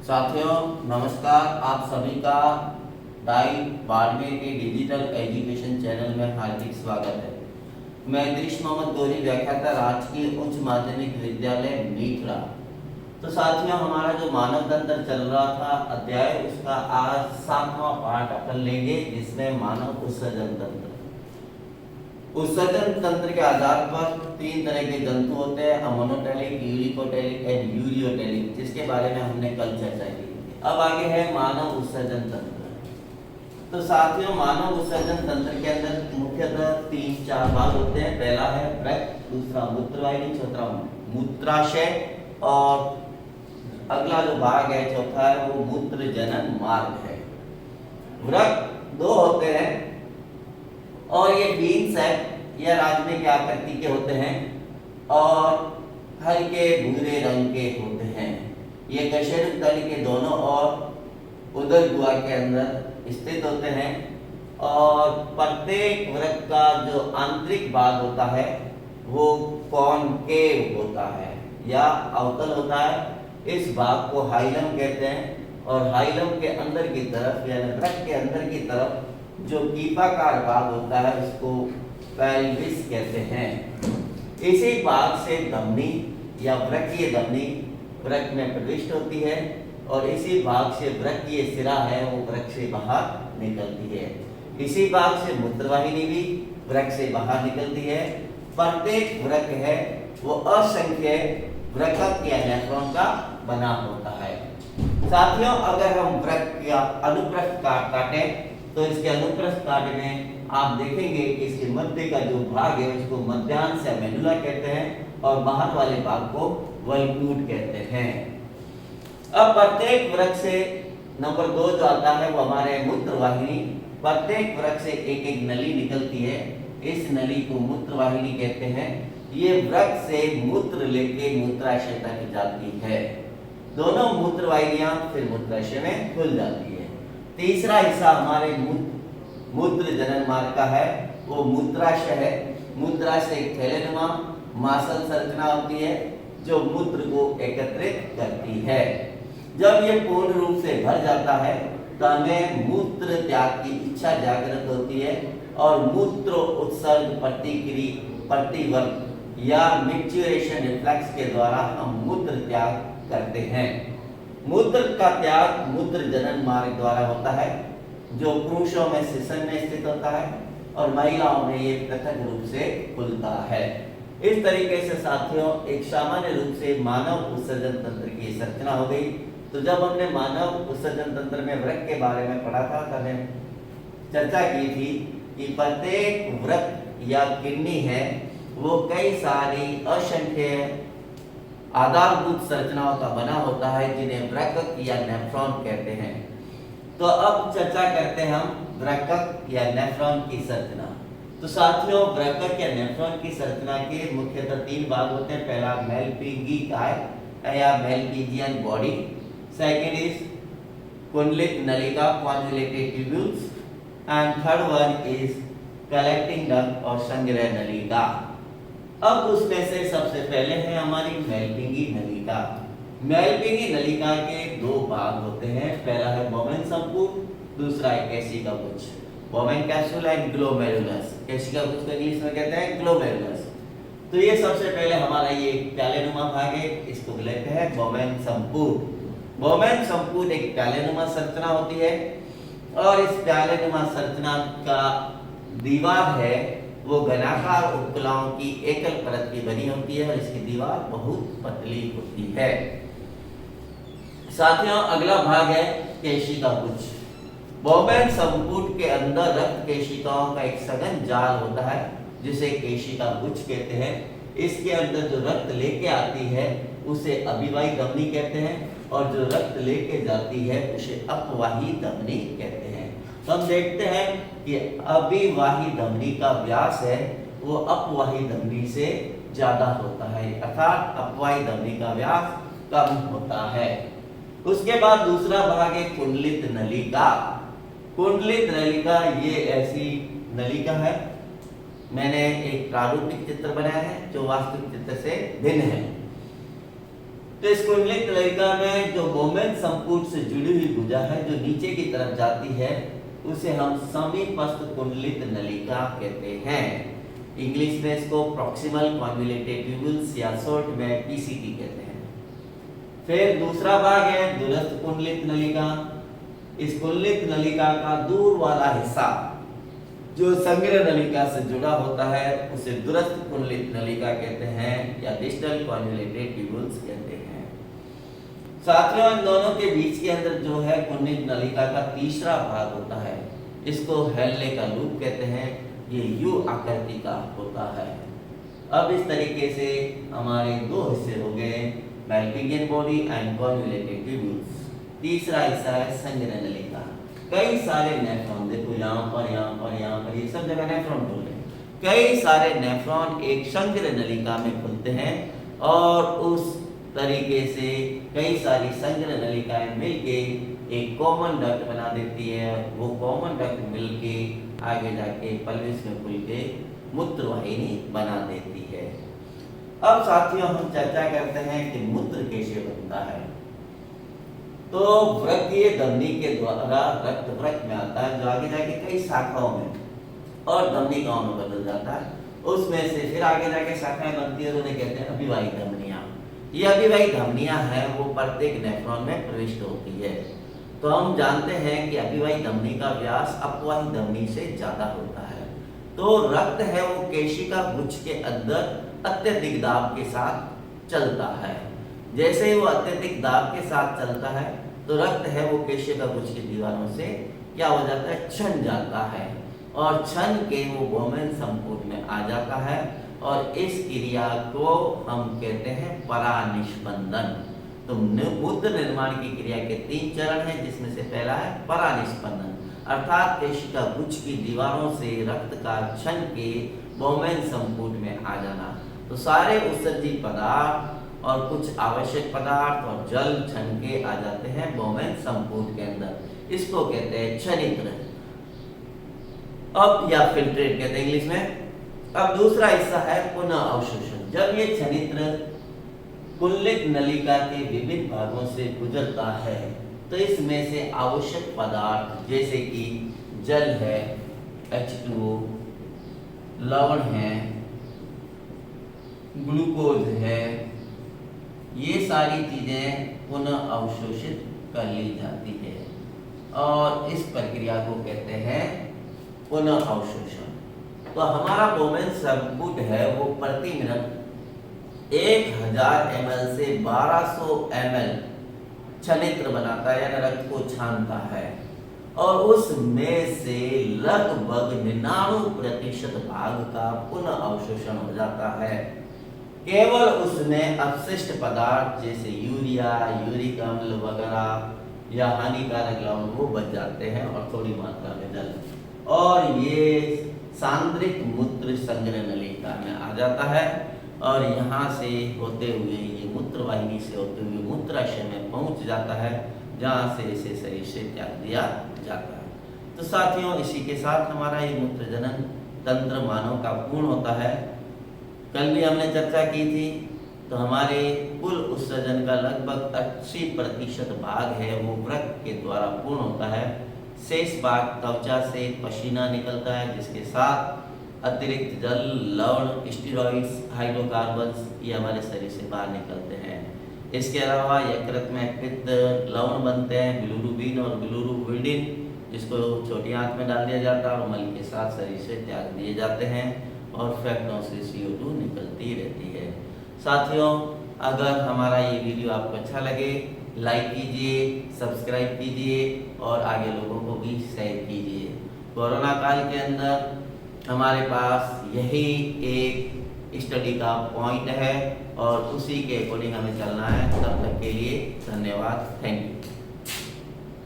साथियों नमस्कार, आप सभी का डाई बाड़मेर के डिजिटल एजुकेशन चैनल में हार्दिक स्वागत है। मैं दृश मोहम्मद गौरी, व्याख्याता, राजकीय उच्च माध्यमिक विद्यालय मीठड़ा। तो साथियों, हमारा जो मानव तंत्र चल रहा था अध्याय, उसका आज 7वां पार्ट अपन लेंगे, जिसमें मानव उत्सर्जन तंत्र। उत्सर्जन तंत्र के आधार पर 3 तरह के जंतु होते हैं, अमोनोटेलिक, यूरिकोटेलिक एंड यूरियोटेलिक, जिसके बारे में हमने कल चर्चा की। अब आगे है मानव उत्सर्जन तंत्र। तो साथियों, मानव उत्सर्जन तंत्र के अंदर मुख्यतः 3-4 भाग होते हैं। पहला है वृक्क, दूसरा मूत्रवाहिनी, चौथा मूत्राशय और अगला जो भाग है चौथा है वो मूत्र जनन मार्ग है। वृक्क 2 होते हैं और ये बीन सेट या राजमे की आकृति के होते हैं और हल्के भूरे रंग के होते हैं। ये कशेरुक तल के दोनों ओर उदर गुहा के अंदर स्थित होते हैं और प्रत्येक वृक्क का जो आंतरिक भाग होता है वो कॉनकेव होता है या अवतल होता है। इस भाग को हाइलम कहते हैं और हाइलम के अंदर की तरफ यानी वृक्क के अंदर की तरफ जो कीपाकार भाग होता है उसको पेल्विस कहते हैं। इसी भाग से धमनी या वृक्कीय धमनी वृक्क में प्रविष्ट होती है और इसी भाग से वृक्कीय सिरा है वो वृक्क से बाहर निकलती है। इसी भाग से मूत्रवाहिनी भी वृक्क से बाहर निकलती है। प्रत्येक वृक्क है वो असंख्य वृक्क या नेफ्रॉन का बना होता है। साथियों, अगर हम वृक्क या अनुप्रस्थ काटें तो इसके अनुप्रस्थ काट में आप देखेंगे कि इसके मध्य का जो भाग है उसको मध्यांश या मेडुला कहते हैं और बाहर वाले भाग को वल्कूट कहते हैं। अब प्रत्येक वृक्क से नंबर 2 जो आता है वो हमारे मूत्रवाहिनी। प्रत्येक वृक्क से एक नली निकलती है, इस नली को मूत्रवाहिनी कहते हैं। ये वृक्क से मूत्र लेके मूत्राशय तक जाती है। दोनों मूत्रवाहिनियां फिर मूत्राशय में खुल जाती है। तीसरा हिस्सा हमारे मूत्र जनन मार्ग का है वो मूत्राशय है। मूत्राशय एक थैलेनुमा मांसल संरचना होती है जो मूत्र को एकत्रित करती है। जब ये पूर्ण रूप से भर जाता है तो हमें मूत्र त्याग की इच्छा जागृत होती है और मूत्र उत्सर्ग प्रतिवर्ग या मैच्योरेशन रिफ्लेक्स के द्वारा हम मूत्र त्याग करते हैं। मूत्र का त्याग मूत्र जनन मार्ग द्वारा होता है जो पुरुषों में सिसन में स्थित होता है और महिलाओं में ये पृथक रूप से खुलता है। इस तरीके से साथियों, एक सामान्य रूप से मानव उत्सर्जन तंत्र की संरचना हो गई। तो जब हमने मानव उत्सर्जन तंत्र में वृक्क के बारे में पढ़ा था तब हमने चर्चा की थी कि प्रत्येक वृक्क या किडनी है वो कई सारी असंख्य आधारभूत संरचनाओं का बना होता है जिन्हें वृक्क या नेफ्रॉन कहते हैं। तो अब चर्चा करते हैं हम वृक्क या नेफ्रॉन की संरचना। तो साथियों, वृक्क या नेफ्रॉन की संरचना के मुख्यतः 3 भाग होते हैं। पहला मेलपिंगी काय या मेलपिजियन बॉडी, सेकंड इज कुंडलित नलिका convoluted tubules and third one is collecting duct और संग्रह नलिका। अब उसमें से सबसे पहले है हमारी मेलपिंगी नलिका। मेलपिंगी नलिका के 2 भाग होते हैं। पहला है बोवेन संपूर्ण, दूसरा है केशिका गुच्छ। बोवेन कैप्सूल एंड ग्लोमेरुलस, केशिका गुच्छ को इंग्लिश में कहते हैं ग्लोमेरुलस। तो ये सबसे पहले हमारा ये प्यालेनुमा भाग है, इसको लेते हैं बोवेन संपूर्ण। बोवेन संपूर्ण एक प्यालेनुमा संरचना होती है और इस प्यालेनुमा संरचना का दीवार है वो घनाकार उपकलाओं की एकल परत की बनी होती है और इसकी दीवार बहुत पतली होती है। साथियों, अगला भाग है केशिका गुच्छ। बोवेन संपूर्ण के अंदर रक्त केशिकाओं का एक सघन जाल होता है जिसे केशिका गुच्छ कहते हैं। इसके अंदर जो रक्त लेके आती है उसे अभिवाही धमनी कहते हैं और जो रक्त लेके जाती है उसे अपवाही धमनी कहते हैं। तो हम देखते हैं कि अभिवाही धमनी का व्यास है वो अपवाही धमनी से ज्यादा होता है, अर्थात अपवाही धमनी का व्यास कम होता है। उसके बाद दूसरा भाग है कुंडलित नलिका। कुंडलित नलिका ये ऐसी नलिका है, मैंने एक प्रारूपिक चित्र बनाया है जो वास्तविक चित्र से भिन्न है। तो इस कुंडलित नलिका में जो बोमेन संपुट से जुड़ी हुई भुजा है जो नीचे की तरफ जाती है, उसे हम समीपस्थ कुंडलित नलिका कहते हैं। इंग्लिश में इसको प्रॉक्सिमल कॉन्वोल्यूटेड ट्यूबुल्स या शॉर्ट में पीसीटी कहते हैं। फिर दूसरा भाग है दूरस्थ कुंडलित नलिका। इस कुंडलित नलिका का दूर वाला हिस्सा जो संग्रह नलिका से जुड़ा होता है उसे दूरस्थ कुंडलित नलिका कहते हैं या डिस्टल कॉन्वोल्यूटेड ट्यूबुल्स कहते हैं। साथियों, इन दोनों के बीच के अंदर जो है कुंडलित नलिका का तीसरा भाग होता है, इसको हेनले का लूप कहते हैं। ये यू आकृति का होता है। अब इस तरीके से हमारे दो हिस्से हो गए, मैल्पिजियन बॉडी एंड कॉन्वोल्यूटेड ट्यूबुल्स। तीसरा हिस्सा है संग्रह नलिका। कई सारे नेफ्रॉन, देखो यहाँ पर ये सब जगह नेफ्रॉन खुल रहे हैं। कई सारे नेफ्रॉन एक संग्रह नलिका में खुलते हैं और उस तरीके से कई सारी संग्रह नलिकाएं मिलके एक कॉमन डक्ट बना देती है। वो कॉमन डक्ट मिलके आगे जाके पल्विस में खुल के मूत्र वाहिनी बना देती है। अब साथियों, हम चर्चा करते हैं कि मूत्र कैसे बनता है। तो वृक्कीय धमनी के द्वारा रक्त वृक्क में आता है जो आगे जाके कई शाखाओं में और धमनिकाओं में बदल जाता है। उसमें से फिर आगे जाके शाखाएं बनती है, उन्हें कहते हैं अभिवाही धमनियां। ये अभिवाही धमनियां हैं वो प्रत्येक नेफ्रॉन में प्रविष्ट होती है। तो हम जानते हैं कि अभिवाही धमनी का व्यास अपवाही धमनी से ज्यादा होता है। तो रक्त है वो केशिका गुच्छ के अंदर अत्यधिक दाब के साथ चलता है। जैसे ही वो अत्यधिक दाब के साथ चलता है तो रक्त है वो केशिका गुच्छ की दीवारों से क्या हो जाता है, छन जाता है और छन के वो बोमेन संपुट में आ जाता है और इस क्रिया को हम कहते हैं परानिष्पंदन। तो मूत्र निर्माण की क्रिया के 3 चरण हैं, जिसमें से पहला है परानिष्पंदन, अर्थात केशिका गुच्छ की दीवारों से रक्त का छन के बोमेन संपुट में आ जाना। तो सारे उत्सर्जित पदार्थ और कुछ आवश्यक पदार्थ और जल छन के आ जाते हैं बोमेन संपुट के अंदर। इसको कहते हैं छनित्र, अब या फिल्ट्रेट कहते हैं इंग्लिश में। अब दूसरा हिस्सा है पुनः अवशोषण। जब ये छनित्र कुंडलित नलिका के विभिन्न भागों से गुजरता है तो इसमें से आवश्यक पदार्थ जैसे कि जल है, H2O, लवण है, ग्लूकोज है, ये सारी चीजें पुनः अवशोषित कर ली जाती है और इस प्रक्रिया को कहते हैं पुनः अवशोषण। तो हमारा बोमेन संपुट है वो प्रति मिनट 1000 ml से 1200 ml छनित्र बनाता है यानी रक्त को छानता है और उसमें से लगभग 99% भाग का पुनः अवशोषण हो जाता है। केवल उसमें अपशिष्ट पदार्थ जैसे यूरिया, यूरिक अम्ल वगैरह या हानिकारक लवण वो बच जाते हैं और थोड़ी मात्रा में जल, और ये सांद्रित मूत्र संग्रह नलिका में आ जाता है और यहाँ से होते हुए ये मूत्र वाहिनी से होते हुए मूत्राशय में पहुँच जाता है, जहाँ से इसे शरीर से त्याग दिया जाता है। तो साथियों, इसी के साथ हमारा ये मूत्र जनन तंत्र मानव का पूर्ण होता है। कल भी हमने चर्चा की थी, तो हमारे कुल उत्सर्जन का लगभग 80% भाग है वो वृक्क के द्वारा पूर्ण होता है। शेष भाग त्वचा से पसीना निकलता है, जिसके साथ अतिरिक्त जल, लवण, स्टेरॉइड्स, हाइड्रोकार्बन्स ये हमारे शरीर से बाहर निकलते हैं। इसके अलावा यकृत में पित्त लवण बनते हैं, बिलिरुबिन और बिलिरुबिन, जिसको छोटी आंत में डाल दिया जाता है और मल के साथ शरीर से त्याग दिए जाते हैं और फेफड़ों से CO2 निकलती रहती है। साथियों, अगर हमारा ये वीडियो आपको अच्छा लगे लाइक कीजिए, सब्सक्राइब कीजिए और आगे लोगों को भी शेयर कीजिए। कोरोना काल के अंदर हमारे पास यही एक स्टडी का पॉइंट है और उसी के अकॉर्डिंग हमें चलना है। तब तक के लिए धन्यवाद, थैंक यू।